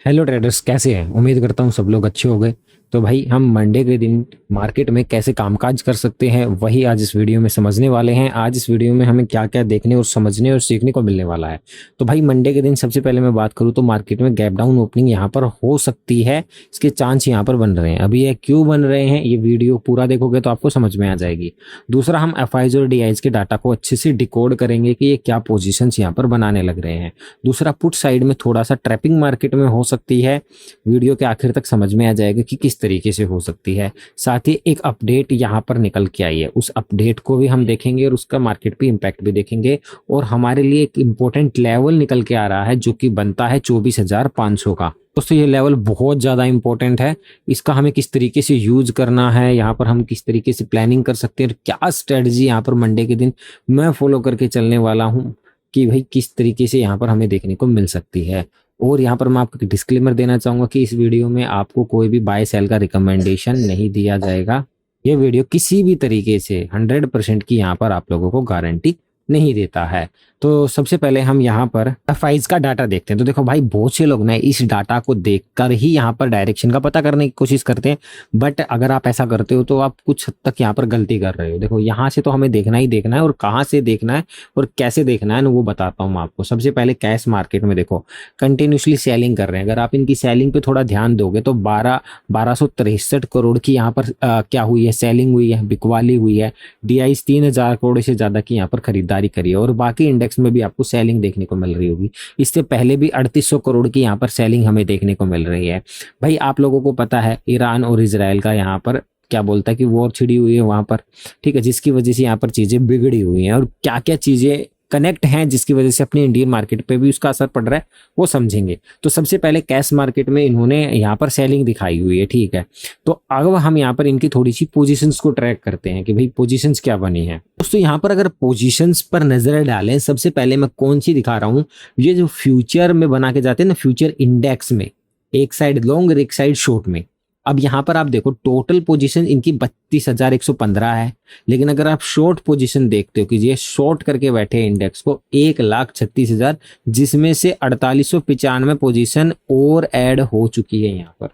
Hello traders, कैसे हैं? उम्मीद करता हूँ सब लोग अच्छे हो गए। तो भाई हम मंडे के दिन मार्केट में कैसे कामकाज कर सकते हैं वही आज इस वीडियो में समझने वाले हैं। आज इस वीडियो में हमें क्या क्या देखने और समझने और सीखने को मिलने वाला है। तो भाई मंडे के दिन सबसे पहले मैं बात करूँ तो मार्केट में गैप डाउन ओपनिंग यहाँ पर हो सकती है। इसके चांस यहाँ पर बन रहे हैं। अभी ये क्यों बन रहे हैं, ये वीडियो पूरा देखोगे तो आपको समझ में आ जाएगी। दूसरा, हम एफआईज और डीआईज के डाटा को अच्छे से डिकोड करेंगे कि ये क्या पोजिशंस यहाँ पर बनाने लग रहे हैं। दूसरा, पुट साइड में थोड़ा सा ट्रैपिंग मार्केट में हो सकती है। वीडियो के आखिर तक समझ में आ जाएगा कि किस तरीके से हो सकती है। साथ ही एक अपडेट यहाँ पर निकल के आई है, उस अपडेट को भी हम देखेंगे और उसका मार्केट पे इम्पैक्ट भी देखेंगे। और हमारे लिए एक इम्पोर्टेंट लेवल निकल के आ रहा है जो कि बनता है 24,500 का। दोस्तों ये लेवल बहुत ज़्यादा इंपॉर्टेंट है। इसका हमें किस तरीके से यूज करना है, यहाँ पर हम किस तरीके से प्लानिंग कर सकते हैं और क्या स्ट्रेटजी यहाँ पर मंडे के दिन मैं फॉलो करके चलने वाला हूँ कि भाई किस तरीके से यहाँ पर हमें देखने को मिल सकती है। और यहाँ पर मैं आपको एक डिस्क्लेमर देना चाहूंगा कि इस वीडियो में आपको कोई भी बाय सेल का रिकमेंडेशन नहीं दिया जाएगा। ये वीडियो किसी भी तरीके से 100% की यहाँ पर आप लोगों को गारंटी नहीं देता है। तो सबसे पहले हम यहाँ पर एफआईज का डाटा देखते हैं। तो देखो भाई, बहुत से लोग ना इस डाटा को देखकर ही यहाँ पर डायरेक्शन का पता करने की कोशिश करते हैं। बट अगर आप ऐसा करते हो तो आप कुछ हद तक यहाँ पर गलती कर रहे हो। देखो यहाँ से तो हमें देखना ही देखना है, और कहाँ से देखना है और कैसे देखना है ना वो बताता हूँ मैं आपको। सबसे पहले कैश मार्केट में देखो, कंटिन्यूसली सेलिंग कर रहे हैं। अगर आप इनकी सेलिंग पे थोड़ा ध्यान दोगे तो 1263 करोड़ की यहाँ पर क्या हुई है, सेलिंग हुई है, बिकवाली हुई है। डीआईज 3,000 करोड़ से ज्यादा की यहाँ पर खरीदारी करी है। और बाकी इंडेक्स में भी आपको सेलिंग देखने को मिल रही होगी। इससे पहले भी 3800 करोड़ की यहाँ पर सेलिंग हमें देखने को मिल रही है। भाई आप लोगों को पता है ईरान और इजराइल का यहाँ पर क्या बोलता है कि वॉर छिड़ी हुई है वहां पर, ठीक है, जिसकी वजह से यहाँ पर चीजें बिगड़ी हुई हैं। और क्या क्या चीजें कनेक्ट हैं जिसकी वजह से अपने इंडियन मार्केट पे भी उसका असर पड़ रहा है वो समझेंगे। तो सबसे पहले कैश मार्केट में इन्होंने यहाँ पर सेलिंग दिखाई हुई है, ठीक है। तो अब हम यहाँ पर इनकी थोड़ी सी पोजीशंस को ट्रैक करते हैं कि भाई पोजीशंस क्या बनी है। दोस्तों यहाँ पर अगर पोजीशंस पर नजर डालें, सबसे पहले मैं कौन सी दिखा रहा हूँ, ये जो फ्यूचर में बना के जाते हैं ना, फ्यूचर इंडेक्स में एक साइड लॉन्ग और एक साइड शॉर्ट में। अब यहाँ पर आप देखो टोटल पोजीशन इनकी 32,115 है। लेकिन अगर आप शॉर्ट पोजीशन देखते हो कि ये शॉर्ट करके बैठे इंडेक्स को 1,36,000, जिसमें से 4895 पोजीशन और ऐड हो चुकी है यहाँ पर।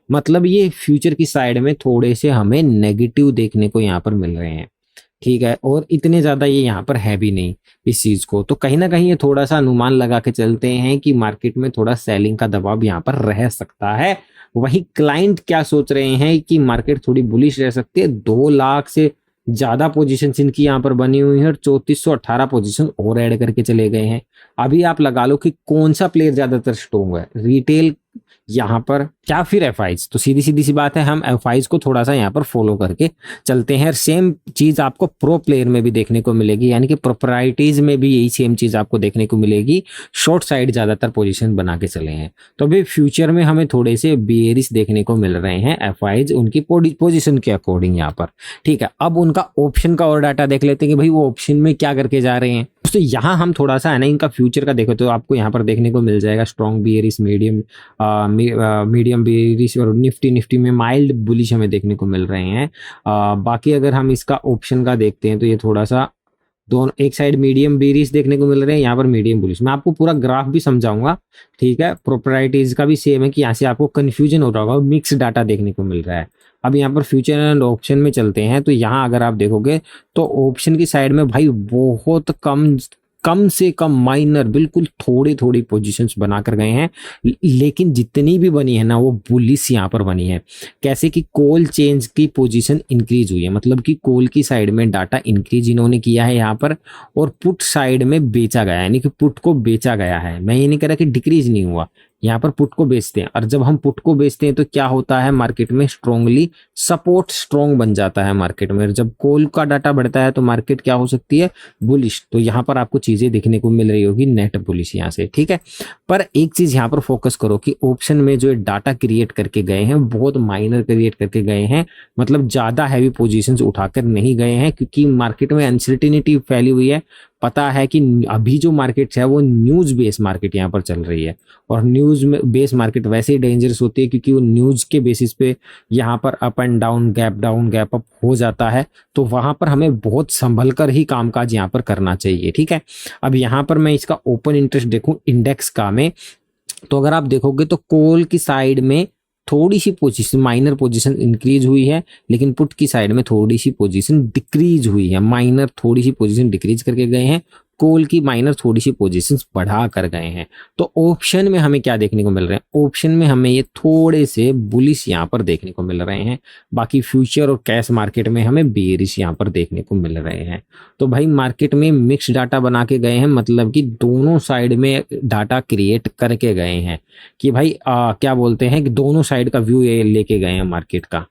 मतलब ये फ्यूचर की साइड में थोड़े से हमें नेगेटिव देखने को यहाँ पर मिल रहे हैं, ठीक है। और इतने ज्यादा ये यहाँ पर है भी नहीं इस चीज को। तो कहीं ना कहीं ये थोड़ा सा अनुमान लगा के चलते हैं कि मार्केट में थोड़ा सेलिंग का दबाव यहाँ पर रह सकता है। वही क्लाइंट क्या सोच रहे हैं कि मार्केट थोड़ी बुलिश रह सकती है। 2 लाख से ज्यादा पोजीशन इनकी यहाँ पर बनी हुई है और 3418 पोजीशन और ऐड करके चले गए हैं। अभी आप लगा लो कि कौन सा प्लेयर ज्यादातर स्ट्रॉन्ग है, रिटेल यहाँ पर क्या फिर एफआईज। तो सीधी सीधी सी बात है, हम एफआईज को थोड़ा सा यहाँ पर फॉलो करके चलते हैं। सेम चीज आपको प्रो प्लेयर में भी देखने को मिलेगी, यानी कि प्रोप्राइटीज में भी यही सेम चीज आपको देखने को मिलेगी। शॉर्ट साइड ज्यादातर पोजीशन बना के चले हैं। तो अभी फ्यूचर में हमें थोड़े से बेयरिश देखने को मिल रहे हैं एफआईज उनकी पोजीशन के अकॉर्डिंग यहाँ पर, ठीक है। अब उनका ऑप्शन का और डाटा देख लेते हैं कि भाई वो ऑप्शन में क्या करके जा रहे हैं। तो यहाँ हम थोड़ा सा है ना इनका फ्यूचर का देखो तो आपको यहाँ पर देखने को मिल जाएगा स्ट्रॉन्ग बेयरिश, मीडियम बेयरिश और निफ्टी में माइल्ड बुलिश हमें देखने को मिल रहे हैं। बाकी अगर हम इसका ऑप्शन का देखते हैं तो ये थोड़ा सा दोनों एक साइड मीडियम बेयरिश देखने को मिल रहे हैं, यहाँ पर मीडियम बुलिश। मैं आपको पूरा ग्राफ भी समझाऊंगा, ठीक है। प्रोप्राइटीज का भी सेम है कि यहाँ से आपको कंफ्यूजन हो रहा होगा, मिक्स डाटा देखने को मिल रहा है। अब यहाँ पर फ्यूचर एंड ऑप्शन में चलते हैं तो यहाँ अगर आप देखोगे तो ऑप्शन की साइड में भाई बहुत कम से कम माइनर बिल्कुल थोड़ी थोड़ी पोजीशंस बनाकर गए हैं। लेकिन जितनी भी बनी है ना वो बुलिश यहाँ पर बनी है। कैसे कि कॉल चेंज की पोजीशन इंक्रीज हुई है, मतलब कि कॉल की साइड में डाटा इंक्रीज इन्होंने किया है यहाँ पर, और पुट साइड में बेचा गया है, यानी कि पुट को बेचा गया है। मैं ये नहीं कह रहा कि डिक्रीज नहीं हुआ, यहाँ पर पुट को बेचते हैं। और जब हम पुट को बेचते हैं तो क्या होता है, मार्केट में स्ट्रोंगली सपोर्ट स्ट्रोंग बन जाता है मार्केट में। जब कॉल का डाटा बढ़ता है तो मार्केट क्या हो सकती है, बुलिश। तो यहाँ पर आपको चीजें देखने को मिल रही होगी नेट बुलिश यहाँ से, ठीक है। पर एक चीज यहाँ पर फोकस करो कि ऑप्शन में जो डाटा क्रिएट करके गए हैं बहुत माइनर क्रिएट करके गए हैं, मतलब ज्यादा हैवी पोजीशंस उठाकर नहीं गए हैं, क्योंकि मार्केट में अनसर्टिनिटी फैली हुई है। पता है कि अभी जो मार्केट है वो न्यूज बेस मार्केट यहाँ पर चल रही है, और न्यूज में बेस मार्केट वैसे ही डेंजरस होती है क्योंकि वो न्यूज के बेसिस पे यहाँ पर up and down gap up हो जाता है। तो वहां पर हमें बहुत संभल कर ही कामकाज यहाँ पर करना चाहिए, ठीक है। अब यहाँ पर मैं इसका ओपन इंटरेस्ट देखूं इंडेक्स का में, तो अगर आप देखोगे तो कोल की साइड में थोड़ी सी पोजीशन, माइनर पोजीशन इंक्रीज हुई है, लेकिन पुट की साइड में थोड़ी सी पोजीशन डिक्रीज हुई है। माइनर थोड़ी सी पोजीशन डिक्रीज करके गए हैं, कोल की माइनर थोड़ी सी पोजीशंस बढ़ा कर गए हैं। तो ऑप्शन में हमें क्या देखने को मिल रहे हैं, ऑप्शन में हमें ये थोड़े से बुलिश यहाँ पर देखने को मिल रहे हैं। बाकी फ्यूचर और कैश मार्केट में हमें बेरिश यहाँ पर देखने को मिल रहे हैं। तो भाई मार्केट में मिक्स डाटा बना के गए हैं, मतलब कि दोनों साइड में डाटा क्रिएट करके गए हैं कि भाई क्या बोलते हैं कि दोनों साइड का व्यू ये लेके गए हैं मार्केट का,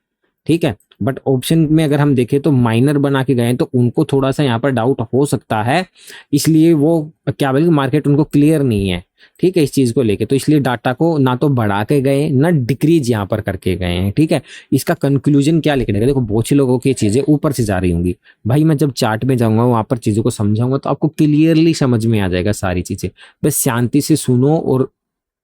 ठीक है। बट ऑप्शन में अगर हम देखें तो माइनर बना के गए हैं, तो उनको थोड़ा सा यहाँ पर डाउट हो सकता है, इसलिए वो क्या बोले मार्केट उनको क्लियर नहीं है, ठीक है, इस चीज को लेके। तो इसलिए डाटा को ना तो बढ़ा के गए ना डिक्रीज यहाँ पर करके गए हैं, ठीक है। इसका कंक्लूजन क्या लिखने का, देखो बहुत से लोगों की चीजें ऊपर से जा रही होंगी, भाई मैं जब चार्ट में जाऊंगा वहां पर चीजों को समझाऊंगा तो आपको क्लियरली समझ में आ जाएगा सारी चीजें। बस शांति से सुनो और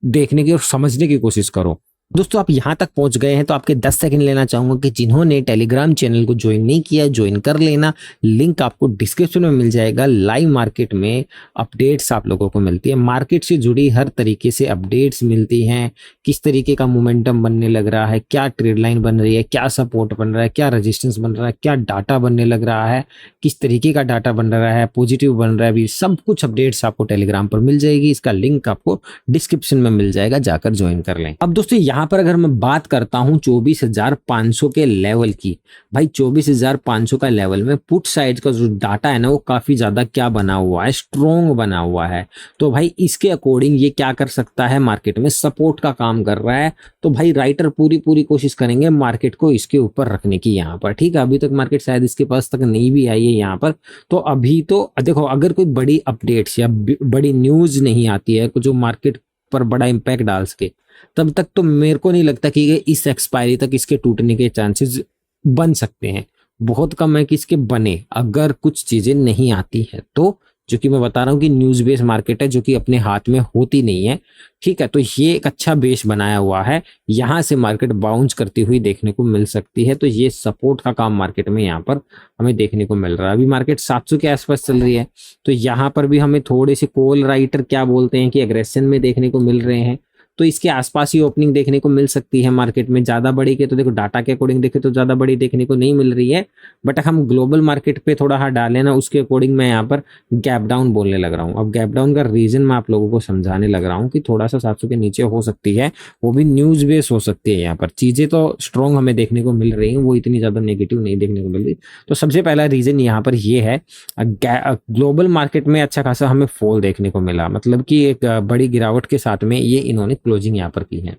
देखने की और समझने की कोशिश करो। दोस्तों आप यहाँ तक पहुंच गए हैं तो आपके 10 सेकंड लेना चाहूंगा कि जिन्होंने टेलीग्राम चैनल को ज्वाइन नहीं किया ज्वाइन कर लेना, लिंक आपको डिस्क्रिप्शन में मिल जाएगा। लाइव मार्केट में अपडेट्स आप लोगों को मिलती है, मार्केट से जुड़ी हर तरीके से अपडेट्स मिलती हैं, किस तरीके का मोमेंटम बनने लग रहा है, क्या ट्रेड लाइन बन रही है, क्या सपोर्ट बन रहा है, क्या रजिस्टेंस बन रहा है, क्या डाटा बनने लग रहा है, किस तरीके का डाटा बन रहा है, पॉजिटिव बन रहा है, भी सब कुछ अपडेट्स आपको टेलीग्राम पर मिल जाएगी। इसका लिंक आपको डिस्क्रिप्शन में मिल जाएगा, जाकर ज्वाइन कर लें। अब दोस्तों यहाँ पर अगर मैं बात करता हूं 24,500 के लेवल की, भाई 24,500 का लेवल में पुट साइड का जो डाटा है ना वो काफी ज्यादा क्या बना हुआ है, स्ट्रॉन्ग बना हुआ है। तो भाई इसके अकॉर्डिंग ये क्या कर सकता है, मार्केट में सपोर्ट का काम कर रहा है। तो भाई राइटर पूरी कोशिश करेंगे मार्केट को इसके ऊपर रखने की यहाँ पर, ठीक है। अभी तक मार्केट शायद इसके पास तक नहीं भी आई है यहाँ पर, तो अभी तो देखो अगर कोई बड़ी अपडेट्स या बड़ी न्यूज नहीं आती है जो मार्केट पर बड़ा इंपैक्ट डाल सके, तब तक तो मेरे को नहीं लगता कि इस एक्सपायरी तक इसके टूटने के चांसेस बन सकते हैं। बहुत कम है कि इसके बने, अगर कुछ चीजें नहीं आती है तो, जो कि मैं बता रहा हूँ कि न्यूज बेस मार्केट है जो कि अपने हाथ में होती नहीं है, ठीक है। तो ये एक अच्छा बेस बनाया हुआ है, यहाँ से मार्केट बाउंस करती हुई देखने को मिल सकती है। तो ये सपोर्ट का काम मार्केट में यहाँ पर हमें देखने को मिल रहा है। अभी मार्केट 700 के आसपास चल रही है, तो यहाँ पर भी हमें थोड़े से कॉल राइटर क्या बोलते हैं कि एग्रेशन में देखने को मिल रहे हैं। तो इसके आसपास ही ओपनिंग देखने को मिल सकती है मार्केट में। ज्यादा बड़ी के तो देखो डाटा के अकॉर्डिंग देखे तो ज्यादा बड़ी देखने को नहीं मिल रही है, बट हम ग्लोबल मार्केट पे थोड़ा हाथ डालें ना, उसके अकॉर्डिंग मैं यहाँ पर गैप डाउन बोलने लग रहा हूँ। अब गैप डाउन का रीजन मैं आप लोगों को समझाने लग रहा हूँ कि थोड़ा सा 700 के नीचे हो सकती है, वो भी न्यूज बेस हो सकती है। यहाँ पर चीजें तो स्ट्रॉन्ग हमें देखने को मिल रही है, वो इतनी ज्यादा नेगेटिव नहीं देखने को मिल रही। तो सबसे पहला रीजन यहाँ पर ये है, ग्लोबल मार्केट में अच्छा खासा हमें फॉल देखने को मिला, मतलब कि एक बड़ी गिरावट के साथ में ये इन्होंने क्लोजिंग यहाँ पर की है।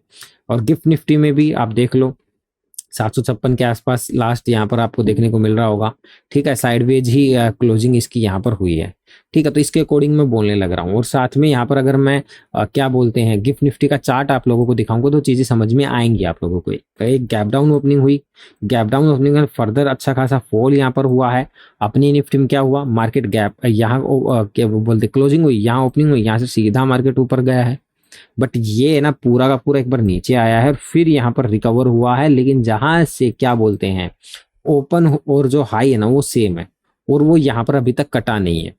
और गिफ्ट निफ्टी में भी आप देख लो 756 के आसपास लास्ट यहाँ पर आपको देखने को मिल रहा होगा, ठीक है। साइडवेज ही क्लोजिंग इसकी यहाँ पर हुई है, ठीक है। तो इसके अकॉर्डिंग मैं बोलने लग रहा हूँ। और साथ में यहाँ पर अगर मैं क्या बोलते हैं गिफ्ट निफ्टी का चार्ट आप लोगों को दिखाऊंगा तो चीजें समझ में आएंगी आप लोगों को। एक गैप डाउन ओपनिंग हुई, गैप डाउन ओपनिंग में फर्दर अच्छा खासा फॉल यहाँ पर हुआ है। अपनी निफ्टी में क्या हुआ, मार्केट गैप यहाँ क्या बोलते क्लोजिंग हुई, यहाँ ओपनिंग हुई, यहाँ से सीधा मार्केट ऊपर गया है। बट ये ना पूरा का पूरा एक बार नीचे आया है, फिर यहाँ पर रिकवर हुआ है, लेकिन जहां से क्या बोलते हैं ओपन और जो हाई है ना वो सेम है, और वो यहाँ पर अभी तक कटा नहीं है।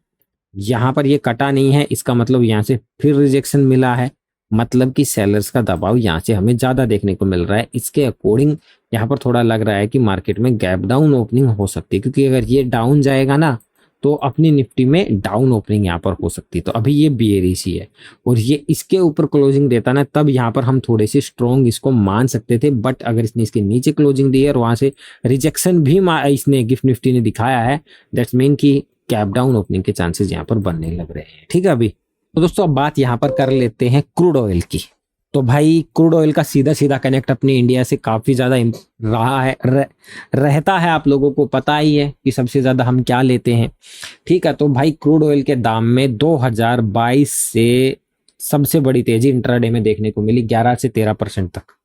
यहाँ पर ये कटा नहीं है, इसका मतलब यहाँ से फिर रिजेक्शन मिला है, मतलब कि सेलर्स का दबाव यहाँ से हमें ज्यादा देखने को मिल रहा है। इसके अकॉर्डिंग यहाँ पर थोड़ा लग रहा है कि मार्केट में गैप डाउन ओपनिंग हो सकती है, क्योंकि अगर ये डाउन जाएगा ना तो अपनी निफ्टी में डाउन ओपनिंग यहाँ पर हो सकती है। तो अभी ये बेयरिश ही है, और ये इसके ऊपर क्लोजिंग देता ना तब यहाँ पर हम थोड़े से स्ट्रॉन्ग इसको मान सकते थे। बट अगर इसने इसके नीचे क्लोजिंग दी है और वहां से रिजेक्शन भी इसने गिफ्ट निफ्टी ने दिखाया है, दैट्स मीन कि कैप डाउन ओपनिंग के चांसेस यहाँ पर बनने लग रहे हैं, ठीक है। अभी तो दोस्तों अब बात यहाँ पर कर लेते हैं क्रूड ऑयल की। तो भाई क्रूड ऑयल का सीधा सीधा कनेक्ट अपने इंडिया से काफी ज्यादा रहा है, रहता है। आप लोगों को पता ही है कि सबसे ज्यादा हम क्या लेते हैं, ठीक है। तो भाई क्रूड ऑयल के दाम में 2022 से सबसे बड़ी तेजी इंट्राडे में देखने को मिली, 11 से 13% तक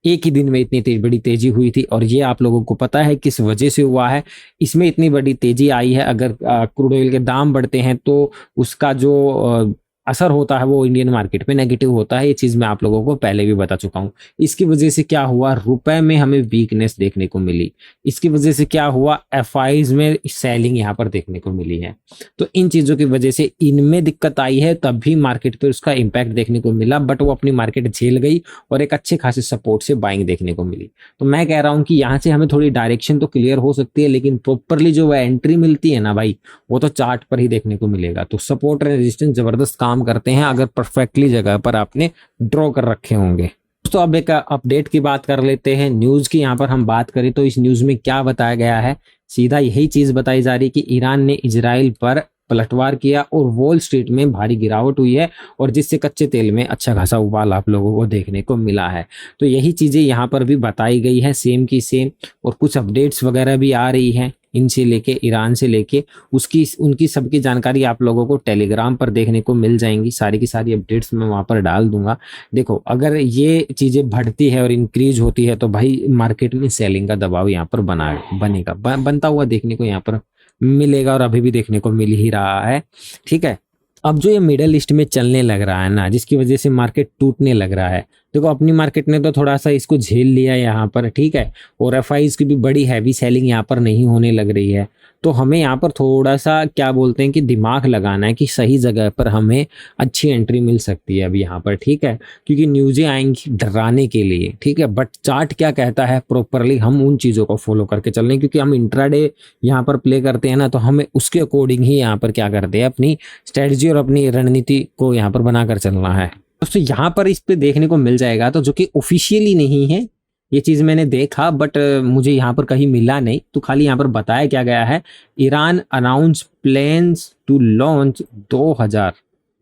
एक ही दिन में इतनी बड़ी तेजी हुई थी। और ये आप लोगों को पता है किस वजह से हुआ है, इसमें इतनी बड़ी तेजी आई है। अगर क्रूड ऑयल के दाम बढ़ते हैं तो उसका जो असर होता है वो इंडियन मार्केट पे नेगेटिव होता है। ये चीज मैं आप लोगों को पहले भी बता चुका हूँ। इसकी वजह से क्या हुआ, रुपए में हमें वीकनेस देखने को मिली। इसकी वजह से क्या हुआ, एफआईज में सेलिंग यहाँ पर देखने को मिली है। तो इन चीजों की वजह से इनमें दिक्कत आई है, तब भी मार्केट पे उसका इम्पैक्ट देखने को मिला, बट वो अपनी मार्केट झेल गई और एक अच्छे खासे सपोर्ट से बाइंग देखने को मिली। तो मैं कह रहा हूँ कि यहाँ से हमें थोड़ी डायरेक्शन तो क्लियर हो सकती है, लेकिन प्रॉपरली जो एंट्री मिलती है ना भाई, वो तो चार्ट पर ही देखने को मिलेगा। तो सपोर्ट रेजिस्टेंस जबरदस्त काम करते हैं अगर परफेक्टली जगह पर आपने ड्रॉ कर रखे होंगे। तो अब एक अपडेट की बात कर लेते हैं, न्यूज की यहाँ पर हम बात करें तो इस न्यूज में क्या बताया गया है, सीधा यही चीज बताई जा रही है कि ईरान ने इजराइल पर पलटवार किया और वॉल स्ट्रीट में भारी गिरावट हुई है, और जिससे कच्चे तेल में अच्छा खासा उबाल आप लोगों को देखने को मिला है। तो यही चीजें यहाँ पर भी बताई गई है सेम की सेम, और कुछ अपडेट्स वगैरह भी आ रही हैं इनसे लेके, ईरान से लेके, उसकी उनकी सबकी जानकारी आप लोगों को टेलीग्राम पर देखने को मिल जाएंगी। सारी की सारी अपडेट्स मैं वहां पर डाल दूंगा। देखो, अगर ये चीजें बढ़ती है और इंक्रीज होती है तो भाई मार्केट में सेलिंग का दबाव यहाँ पर बनेगा, बनता हुआ देखने को यहाँ पर मिलेगा, और अभी भी देखने को मिल ही रहा है। ठीक है, अब जो ये मिडल ईस्ट में चलने लग रहा है ना, जिसकी वजह से मार्केट टूटने लग रहा है, देखो अपनी मार्केट ने तो थोड़ा सा इसको झेल लिया यहाँ पर, ठीक है, और एफआईज की भी बड़ी हैवी सेलिंग यहाँ पर नहीं होने लग रही है। तो हमें यहाँ पर थोड़ा सा क्या बोलते हैं कि दिमाग लगाना है कि सही जगह पर हमें अच्छी एंट्री मिल सकती है अभी यहाँ पर, ठीक है, क्योंकि न्यूज़ें आएंगी डराने के लिए, ठीक है, बट चार्ट क्या कहता है प्रॉपरली हम उन चीज़ों को फॉलो करके चल रहे हैं, क्योंकि हम इंट्राडे यहाँ पर प्ले करते हैं ना, तो हमें उसके अकॉर्डिंग ही यहाँ पर क्या करते हैं, अपनी स्ट्रेटजी और अपनी रणनीति को यहाँ पर बनाकर चलना है। दोस्तों यहाँ पर इस पे देखने को मिल जाएगा, तो जो कि ऑफिशियली नहीं है, ये चीज मैंने देखा बट मुझे यहाँ पर कहीं मिला नहीं, तो खाली यहाँ पर बताया क्या गया है, Iran announce plans to launch 2000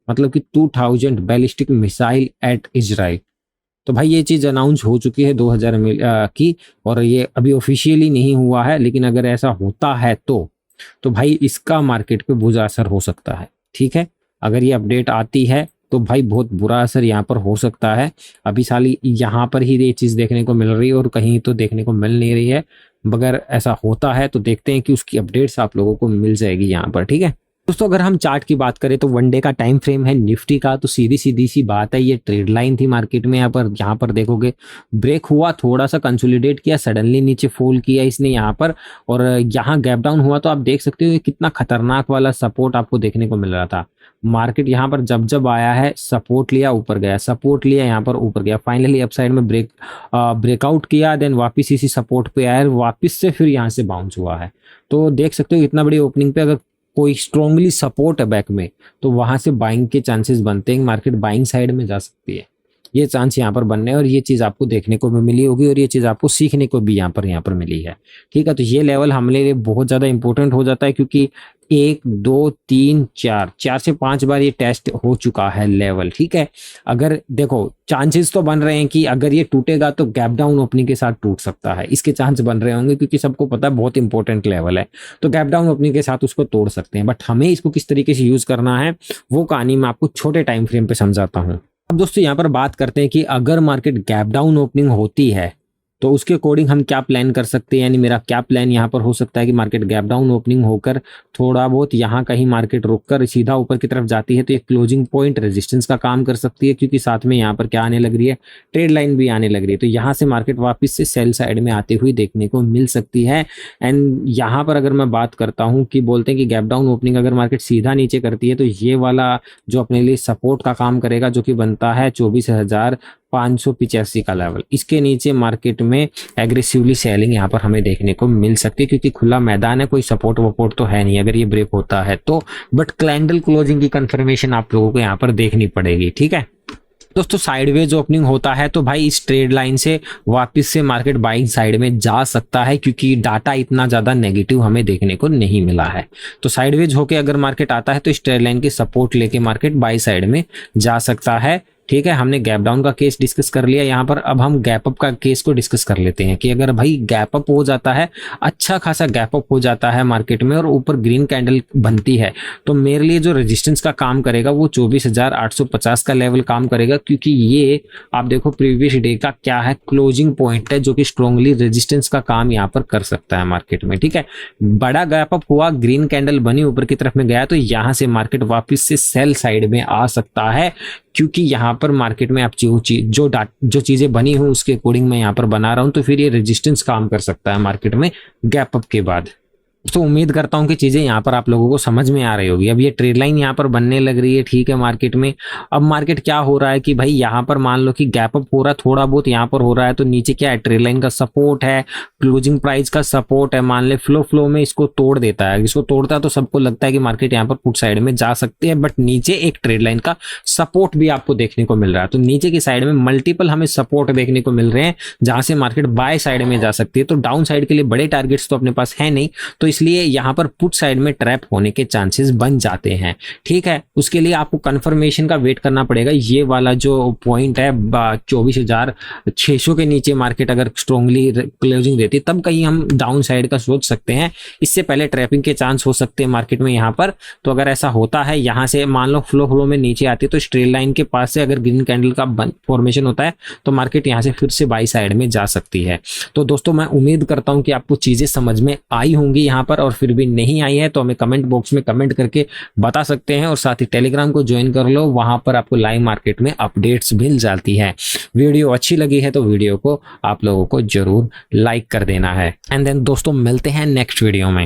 मतलब कि 2000 बैलिस्टिक मिसाइल एट इजराइल। तो भाई ये चीज अनाउंस हो चुकी है 2000 की, और ये अभी ऑफिशियली नहीं हुआ है, लेकिन अगर ऐसा होता है तो भाई इसका मार्केट पे बुरा असर हो सकता है। ठीक है, अगर ये अपडेट आती है तो भाई बहुत बुरा असर यहाँ पर हो सकता है। अभी साली यहाँ पर ही ये चीज़ देखने को मिल रही है और कहीं तो देखने को मिल नहीं रही है। अगर ऐसा होता है तो देखते हैं कि उसकी अपडेट्स आप लोगों को मिल जाएगी यहाँ पर। ठीक है दोस्तों, अगर हम चार्ट की बात करें तो वनडे का टाइम फ्रेम है निफ्टी का, तो सीधी सीधी सी बात है, ये ट्रेड लाइन थी मार्केट में। यहाँ पर देखोगे ब्रेक हुआ, थोड़ा सा कंसोलिडेट किया, सडनली नीचे फॉल किया इसने यहाँ पर, और यहाँ गैप डाउन हुआ। तो आप देख सकते हो कितना खतरनाक वाला सपोर्ट आपको देखने को मिल रहा था। मार्केट यहाँ पर जब जब आया है, सपोर्ट लिया ऊपर गया, सपोर्ट लिया यहाँ पर ऊपर गया, फाइनली अपसाइड में ब्रेकआउट किया, देन वापस इसी सपोर्ट पे आया, वापस से फिर यहाँ से बाउंस हुआ है। तो देख सकते हो इतना बड़ी ओपनिंग पे अगर कोई स्ट्रॉन्गली सपोर्ट है बैक में, तो वहां से बाइंग के चांसेस बनते हैं, मार्केट बाइंग साइड में जा सकती है। ये चांस यहाँ पर बनने, और ये चीज़ आपको देखने को भी मिली होगी, और ये चीज़ आपको सीखने को भी यहाँ पर मिली है। ठीक है, तो ये लेवल हमारे लिए बहुत ज़्यादा इंपॉर्टेंट हो जाता है, क्योंकि 1 2 3 4 से 5 बार ये टेस्ट हो चुका है लेवल। ठीक है, अगर देखो चांसेस तो बन रहे हैं कि अगर ये टूटेगा तो गैप डाउन ओपनिंग के साथ टूट सकता है, इसके चांस बन रहे होंगे, क्योंकि सबको पता है बहुत इंपॉर्टेंट लेवल है, तो गैप डाउन ओपनिंग के साथ उसको तोड़ सकते हैं। बट हमें इसको किस तरीके से यूज करना है वो कहानी मैं आपको छोटे टाइम फ्रेम पे समझाता हूँ। अब दोस्तों यहाँ पर बात करते हैं कि अगर मार्केट गैप डाउन ओपनिंग होती है तो उसके अकॉर्डिंग हम क्या प्लान कर सकते हैं। यानी मेरा क्या प्लान यहाँ पर हो सकता है कि मार्केट गैप डाउन ओपनिंग होकर थोड़ा बहुत यहाँ कहीं मार्केट रुककर सीधा ऊपर की तरफ जाती है, तो एक क्लोजिंग पॉइंट रेजिस्टेंस का काम कर सकती है, क्योंकि साथ में यहाँ पर क्या आने लग रही है, ट्रेड लाइन भी आने लग रही है। तो यहाँ से मार्केट वापस से सेल साइड में आते हुए देखने को मिल सकती है। एंड यहाँ पर अगर मैं बात करता हूँ कि बोलते हैं कि गैप डाउन ओपनिंग अगर मार्केट सीधा नीचे करती है, तो ये वाला जो अपने लिए सपोर्ट का काम करेगा, जो कि बनता है 24,585 का लेवल, इसके नीचे मार्केट में एग्रेसिवली सेलिंग यहाँ पर हमें देखने को मिल सकती है, क्योंकि खुला मैदान है, कोई सपोर्ट वपोर्ट तो है नहीं अगर ये ब्रेक होता है तो। बट कैंडल क्लोजिंग की कंफर्मेशन आप लोगों को यहाँ पर देखनी पड़ेगी। ठीक है दोस्तों, साइडवेज ओपनिंग होता है तो भाई इस ट्रेड लाइन से वापस से मार्केट बाइंग साइड में जा सकता है, क्योंकि डाटा इतना ज्यादा नेगेटिव हमें देखने को नहीं मिला है। तो साइडवेज होके अगर मार्केट आता है तो इस ट्रेड लाइन की सपोर्ट लेके मार्केट बाई साइड में जा सकता है। ठीक है, हमने गैप डाउन का केस डिस्कस कर लिया यहाँ पर। अब हम गैप अप का केस को डिस्कस कर लेते हैं कि अगर भाई गैप अप हो जाता है, अच्छा खासा गैप अप हो जाता है मार्केट में और ऊपर ग्रीन कैंडल बनती है, तो मेरे लिए जो रेजिस्टेंस का काम करेगा वो 24,850 का लेवल काम करेगा, क्योंकि ये आप देखो प्रीवियस डे का क्या है, क्लोजिंग पॉइंट है जो कि स्ट्रांगली रेजिस्टेंस का काम यहाँ पर कर सकता है मार्केट में। ठीक है, बड़ा गैप अप हुआ, ग्रीन कैंडल बनी, ऊपर की तरफ में गया, तो यहाँ से मार्केट वापस से सेल साइड में आ सकता है, क्योंकि यहाँ पर मार्केट में आप जो चीजें बनी हुई उसके अकॉर्डिंग मैं यहाँ पर बना रहा हूं, तो फिर ये रेजिस्टेंस काम कर सकता है मार्केट में गैप अप के बाद। तो उम्मीद करता हूं कि चीजें यहाँ पर आप लोगों को समझ में आ रही होगी। अब ये ट्रेड लाइन यहाँ पर बनने लग रही है, ठीक है, मार्केट में। अब मार्केट क्या हो रहा है कि भाई यहाँ पर मान लो कि गैप अप हो रहा है, थोड़ा बहुत यहाँ पर हो रहा है, तो नीचे क्या है, ट्रेड लाइन का सपोर्ट है, क्लोजिंग प्राइस का सपोर्ट है, मान ले फ्लो में इसको तोड़ देता है। इसको तोड़ता है तो सबको लगता है कि मार्केट यहाँ पर पुट साइड में जा सकती है, बट नीचे एक ट्रेड लाइन का सपोर्ट भी आपको देखने को मिल रहा है। तो नीचे की साइड में मल्टीपल हमें सपोर्ट देखने को मिल रहे हैं, जहां से मार्केट बाय साइड में जा सकती है। तो डाउन साइड के लिए बड़े टारगेट्स तो अपने पास है नहीं, तो इसलिए यहाँ पर पुट साइड में ट्रैप होने के चांसेस बन जाते हैं। ठीक है, उसके लिए आपको कंफर्मेशन का वेट करना पड़ेगा। ये वाला जो पॉइंट है 24,600 के नीचे मार्केट अगर स्ट्रांगली क्लोजिंग देती तब कहीं हम डाउन साइड का सोच सकते हैं। इससे पहले ट्रैपिंग के चांस हो सकते हैं मार्केट में यहाँ पर। तो अगर ऐसा होता है, यहाँ से मान लो फ्लो में नीचे आती है, तो स्ट्रेट लाइन के पास से अगर ग्रीन कैंडल का फॉर्मेशन होता है तो मार्केट यहाँ से फिर से बाई साइड में जा सकती है। तो दोस्तों मैं उम्मीद करता हूँ कि आपको चीजें समझ में आई होंगी यहाँ पर, और फिर भी नहीं आई है तो हमें कमेंट बॉक्स में कमेंट करके बता सकते हैं, और साथ ही टेलीग्राम को ज्वाइन कर लो, वहां पर आपको लाइव मार्केट में अपडेट्स मिल जाती है। वीडियो अच्छी लगी है तो वीडियो को आप लोगों को जरूर लाइक कर देना है। एंड देन दोस्तों मिलते हैं नेक्स्ट वीडियो में।